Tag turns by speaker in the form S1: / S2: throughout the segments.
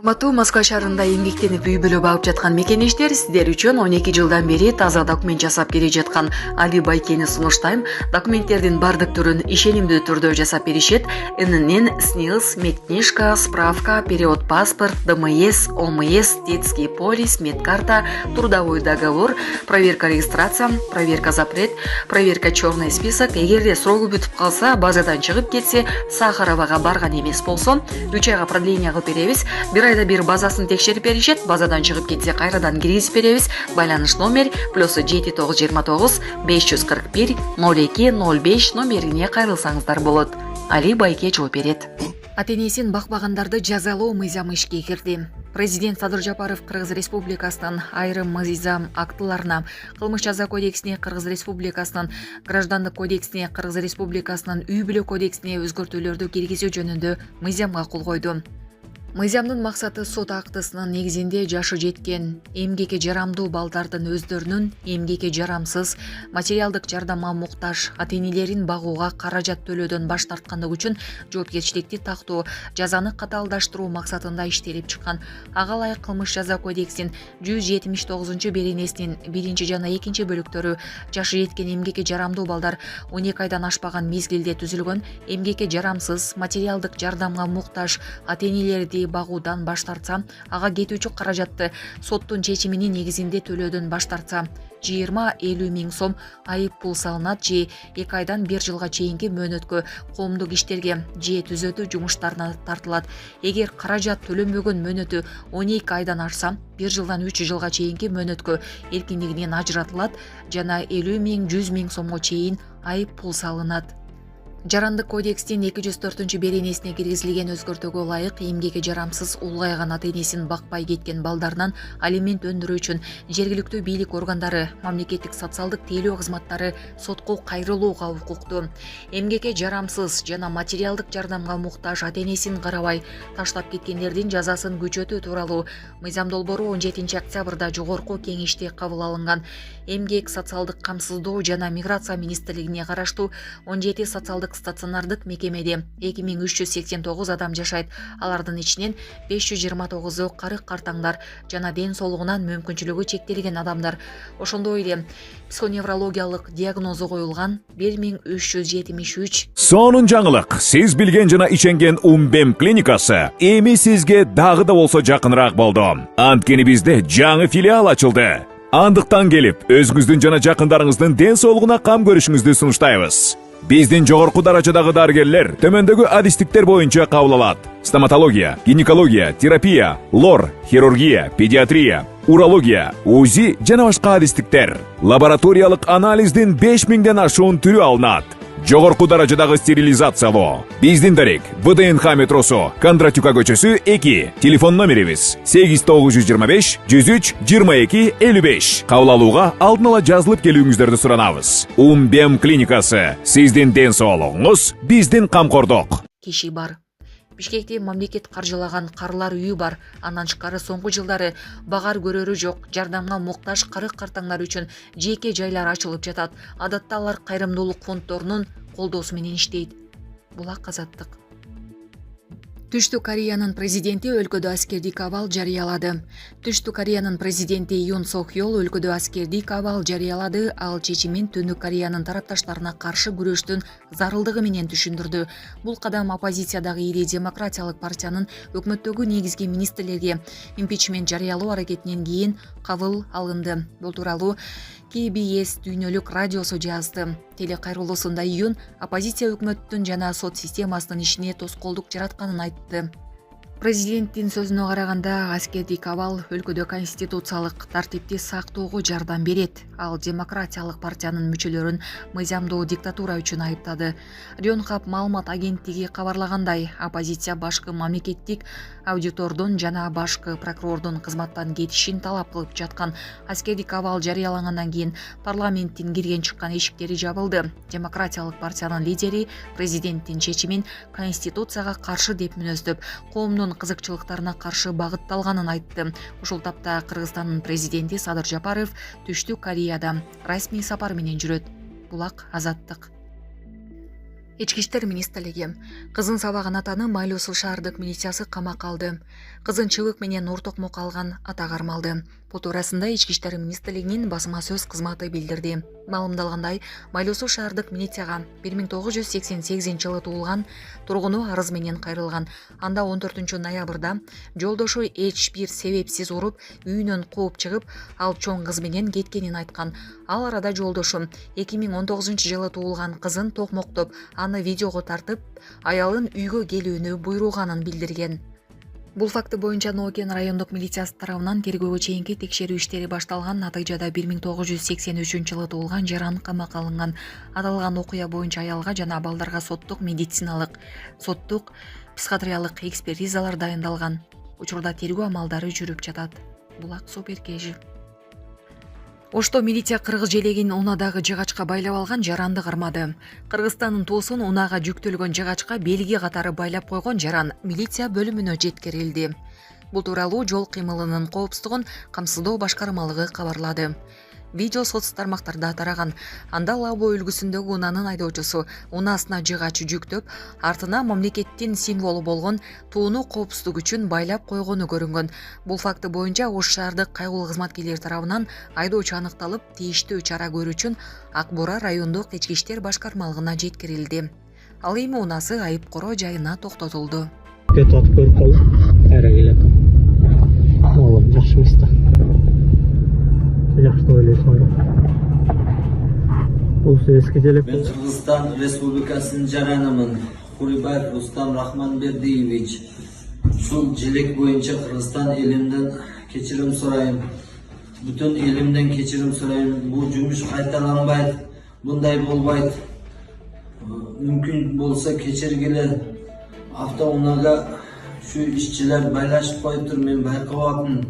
S1: Урматтуу Москва шаарында эмгектенип үй бүлө багып жаткан мекенештер, сиздер үчүн 12 жылдан бери таза документ жасап келе жаткан Али Байкени сунуштайм. Документтердин бардык түрүн ишенимдүү түрдө жасап беришет. ИНН, СНИЛС, медкнижка, справка, перевод паспорт, ДМС, ОМС, детский полис, медкарта, трудовой договор, проверка регистрация, проверка запрет, проверка черный список. Эгерде срогу бүтүп калса, базадан чыгып кетсе, Сахаровага барган эмес болсо, 3 айга продление кылып беребиз. Айда бир базасын текшерип беришет. Базадан чыгып кетсе кайрадан киргизип беребиз. Байланыш номер +7929 541 02 05 номерине кайрылсаңыздар болот. Али Байке жооп берет. Ата-энесин бакпагандарды жазалоо мыйзамы ишке кирди. Президент Садыр Жапаров Кыргыз Республикасынын айрым мыйзам актыларына, Кылмыш жаза кодексине, Кыргыз Республикасынын Граждандык кодексине, Кыргыз Республикасынын үй бүлө кодексине өзгөртүүлөрдү киргизүү жөнүндө мыйзамга кол койду. Мыйзамдын максаты сот актысынын негизинде жашы жеткен, эмгекке жарамдуу балдардын өздөрүнүн эмгекке жарамсыз, материалдык жардамга муктаж ата-энелерин багууга каражат төлөөдөн баш тарткандыгы үчүн жоопкерчиликти тактоо, жазаны катаалдаштыруу максатында иштелип чыккан. Ага ылайык Кылмыш жаза кодексинин 179 беренесинин 1 жана 2 бөлүктөрү жашы жеткен эмгекке жарамдуу балдар 12 айдан ашпаган мезгилде түзүлгөн, эмгекке жарамсыз, материалдык жардамга муктаж ата-энелерди багуудан баш тартса, ага кетүүчү каражатты соттун чечиминин негизинде төлөөдөн баш тартса, 20-50 миң сом айып пул салынат же 2 айдан 1 жылга чейинки мөөнөткө коомдук иштерге же түзөтүү жумуштарына тартылат. Эгер каражат төлөнбөгөн мөөнөтү 12 айдан ашса, 1 жылдан 3 жылга чейинки мөөнөткө эркиндигинен ажыратылат жана 50 миң 100 миң сомго чейин айып пул салынат. Жарандык кодекстин 204 беренесине киргизилген өзгөртүүгө ылайык эмгекке жарамсыз улгайган ата-энесин бакпай кеткен балдарынан алимент өндүрүү үчүн жергиликтүү бийлик органдары, мамлекеттик социалдык тейлөө кызматтары сотко кайрылууга укуктуу. Эмгекке жарамсыз жана материалдык жардамга муктаж ата-энесин карабай таштап кеткендердин жазасын күчөтүү тууралуу мыйзам долбоору 17 октябрда жогорку кеңеште кабыл алынган. Эмгек, социалдык камсыздоо жана миграция министрлигине караштуу 17 социалдык стационардык мекемеде 2389 адам жашайт. Алардын ичинен 529-у карык картаңдар жана ден соолугунан мүмкүнчүлүгү чектелген адамдар. Ошондой эле психоневрологиялык диагнозу коюлган 1373.
S2: Сонун жаңылык. Сиз билген жана ишенген Умбем клиникасы эми сизге дагы да болсо жакыныраак болду. Анткени бизде жаңы филиал ачылды. Андыктан келип, өзүңүздүн жана жакындарыңыздын ден соолугуна кам көрүшүңүздү сунуштайбыз. Биздин жогорку даражадагы дарыгерлер төмөндөгү адистиктер боюнча кабыл алат: стоматология, гинекология, терапия, лор, хирургия, педиатрия, урология, УЗИ жана башка адистиктер. Лабораториялык анализдин 5000ден ашуун түрү алынат. Жогорку даражадагы стерилизациялоо. Биздин дарек ВДНХ метросу, Кондратюка көчөсү 2. Телефон номерибиз 8925 103 22 55. Кабыл алууга алдын ала жазылып келүүңүздөрдү суранабыз. Умбем клиникасы. Сиздин ден соолугуңуз, биздин камкордук.
S1: Киши бар. Бишкекте мамлекет каржылаган карлар үйү бар. Андан тышкары соңку жылдары багар көрөрү жок, жардамга муктаж карык картаңдар үчүн жеке жайлар ачылып жатат. Адатта алар кайрымдуулук фонддорунун колдоосу менен иштейт. Булак Азаттык. Түштүк Кореянын президенти өлкөдө аскердик абал жарыялады. Түштүк Кореянын президенти Юн Сок Йол өлкөдө аскердик абал жарыялады. Ал чечимин Түндүк Кореянын тарапташтарына каршы күрөштүн зарылдыгы менен түшүндүрдү. Бул кадам оппозициядагы ири демократиялык партиянын өкмөттөгү негизги министрлерге импичмент жарыялоо аракетинен кийин кабыл алынды. Бул тууралуу KBS дүйнөлүк радиосу жазды. Телекайрылуусунда Юн оппозиция өкмөттүн жана сот системасынын ишине тоскоолдук жаратканын айтты. Президенттин сөзүнө караганда, аскердик абал өлкөдө конституциялык тартипти сактоого жардам берет. Ал демократиялык партиянын мүчөлөрүн мыйзамдуу диктатура үчүн айыптады. Рёнхап маалымат агенттиги кабарлагандай, оппозиция башкы мамлекеттик аудитордун жана башкы прокурордун кызматтан кетишин талап кылып жаткан. Аскердик абал жарыялангандан кийин парламенттин кирген чыккан эшиктери жабылды. Демократиялык партиянын лидери президенттин чечимин конституцияга каршы деп мүнөздөп, коомдун кызыкчылыктарына каршы багытталганын айтты. Ушул тапта Кыргызстандын президенти Садыр Жапаров Түштүк Кореяда расмий сапар менен жүрөт. Булак Азаттык. Ички иштер министрлиги кызын сабаган атаны Майлуу Суу шаардык милициясы камакка алды. Кызын чыбык менен ортокмок алган ата кармалды. Бул туурасында Ички иштер министрлигинин басма сөз кызматы билдирди. Маалымдалгандай, Майлуу Суу шаардык милицияга 1988-жылы туулган тургуну арыз менен кайрылган. Анда 14-ноябрда жолдошу эч бир себепсиз уруп, үйүнөн кууп чыгып, ал чоң кыз менен кеткенин айткан. Ал арада жолдошу 2019-жылы туулган кызын токмоктоп, аны видеого тартып, аялын үйгө келүүнү буйруганын билдирген. Бул факты боюнча Ноокен райондук милициясы тарабынан тергөөгө чейинки текшерүү иштери башталган. Натыйжада 1983-жылы туулган жаран камакка алынган. Аталган окуя боюнча аялга жана балдарга соттук медициналык, соттук психиатриялык экспертизалар дайындалган. Учурда тергөө амалдары жүрүп жатат. Булак Суперкежи. Ошто милиция кыргыз желегин унадагы жыгачка байлап алган жаранды кармады. Кыргызстандын туусун унага жүктөлгөн жыгачка белги катары байлап койгон жаран милиция бөлүмүнө жеткирилди. Бул тууралуу жол кыймылынын коопсуздугун камсыздоо башкармалыгы кабарлады. Видео соц тармактарда тараган. Анда Лабо үлгүсүндөгү унаанын айдоочусу унаасына жыгач жүктөп, артына мамлекеттин символу болгон тууну коопсуздук үчүн байлап койгону көрүнгөн. Бул факты боюнча Ош шаардык кайгылуу кызматкерлери тарабынан айдоочу аныкталып, тийиштүү чара көрүү үчүн Ак Бура райондук ички иштер башкармалыгына жеткирилди. Ал эми унаасы айыпкороо жайына токтотулду.
S3: Кетип көрүп калдым. Кайра келет. Оğlum жакшы эмес да. Жакшы ойлойсуң. Бул эски желек.
S4: Мен Кыргызстан Республикасынын жаранымын. Курибаев Рустам Рахманбердиевич. Ушул желек боюнча Кыргызстан элимден кечирим сурайм. Бүтүн элимден кечирим сурайм. Бул жумуш кайталанбайт. Мындай болбойт. Мүмкүн болсо кечиргиле. Автоунага şu işçiler paylaşıp koyup men bayqabapmын.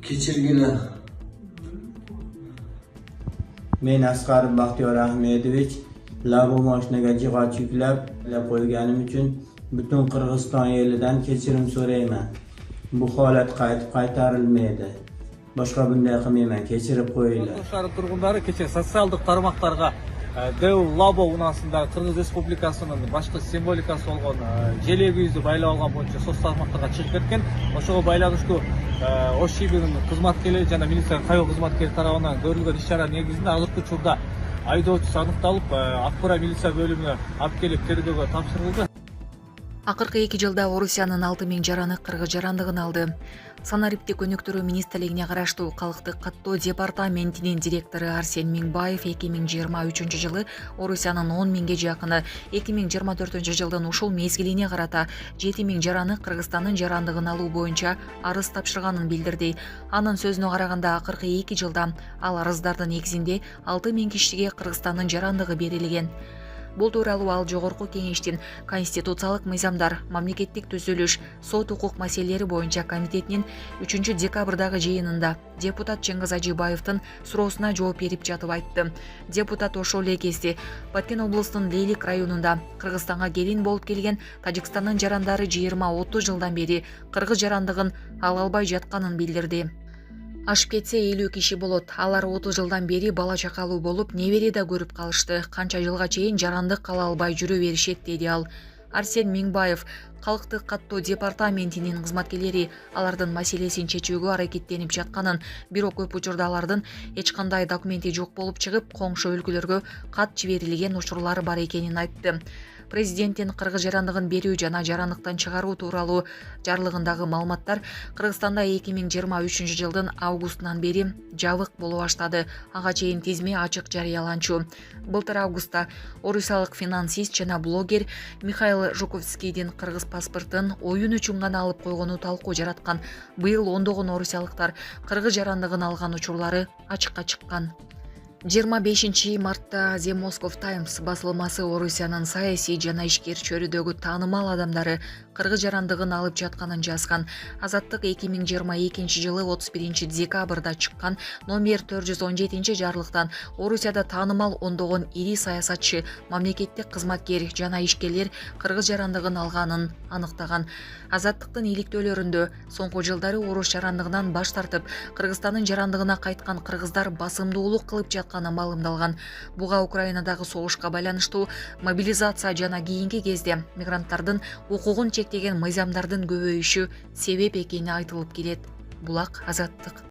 S4: Kechirgile.
S3: Men Asqarov Baxtiyor Ahmedovich Labo mashinaga jig'at yuklab qo'yganim uchun butun Qirg'iziston elidan kechirim so'rayman. Bu holat qaytarilmaydi. Boshqa bunday qilmayman, kechirib qo'yinglar.
S5: Шаар тургундары кечээ социалдык тармактарга Дэу Лабо унаасындагы Кыргыз Республикасынын башкы символикасы болгон желегибизди байлап алган боюнча соц тармактарга чыгып кеткен. Ошого байланыштуу Ош шаарынын кызматкерлери жана милиция кайгы кызматкери тарабынан көрүлгөн иш-чара негизинде азыркы учурда айдоочусу аныкталып, Ак Бура милиция бөлүмүнө алып келип тергөөгө тапшырылды.
S1: Акыркы 2 жылда Орусиянын 6000 жараны кыргыз жарандыгын алды. Санариптик өнүктүрүү министрлигине караштуу Калктык каттоо департаментинин директору Арсен Миңбаев 2023-жылы Орусиянын 10.000 жакыны 2024-жылдын ушул мезгилине карата 7000 жараны Кыргызстандын жарандыгын алуу боюнча арыз тапшырганын билдирди. Анын сөзүнө караганда акыркы 2 жылда ал арыздардын негизинде 6000 кишиге Кыргызстандын жарандыгы берилген. Бул тууралуу ал жогорку кеңештин конституциялык мыйзамдар, мамлекеттик түзүлүш, сот укук маселелери боюнча комитетинин 3-декабрдагы жыйынында депутат Чыңгыз Ажибаевдин суроосуна жооп берип жатып айтты. Депутат ошол эле кезде Баткен облусунун Лейлик районунда Кыргызстанга келин болуп келген Тажикстандын жарандары 20-30 жылдан бери кыргыз жарандыгын ала албай жатканын билдирди. Ашып кетсе 50 киши болот. Алар 30 жылдан бери бала чакалуу болуп, небере да көрүп калышты. Канча жылга чейин жарандык ала албай жүрө беришет, деди ал. Арсен Миңбаев Калктык каттоо департаментинин кызматкерлери алардын маселесин чечүүгө аракеттенип жатканын, бирок көп учурда алардын эч кандай документи жок болуп чыгып, коңшу өлкөлөргө кат жиберилген учурлары бар экенин айтты. Президенттин кыргыз жарандыгын берүү жана жарандыктан чыгаруу тууралуу жарлыгындагы маалыматтар Кыргызстанда 2023-жылдын августунан бери жабык боло баштады. Ага чейин тизме ачык жарыяланчу. Былтыр августта орусиялык финансист жана блогер Михаил Жуковскийдин кыргыз паспортун оюн үчүн гана алып койгону талкуу жараткан. Быйыл ондогон орусиялыктар кыргыз жарандыгын алган учурлары ачыкка чыккан. 25 мартта The Moscow Times басылмасы Орусиянын саясий жана ишкер чөйрөдөгү таанымал адамдары кыргыз жарандыгын алып жатканын жазган. Азаттык 2022 жылы 31 декабрда чыккан номер 417 жарлыктан Орусияда таанымал ондогон ири саясатчы, мамлекеттик кызматкер жана ишкерлер кыргыз жарандыгын алганын аныктаган. Азаттыктын иликтөөлөрүндө соңку жылдары орус жарандыгынан баш тартып, Кыргызстандын жарандыгына кайткан кыргыздар басымдуулук кылып жатканы маалымдалган. Буга Украинадагы согушка байланыштуу мобилизация жана кийинки кезде мигранттардын укугун чектеген мыйзамдардын көбөйүшү себеп экени айтылып келет. Булак Азаттык.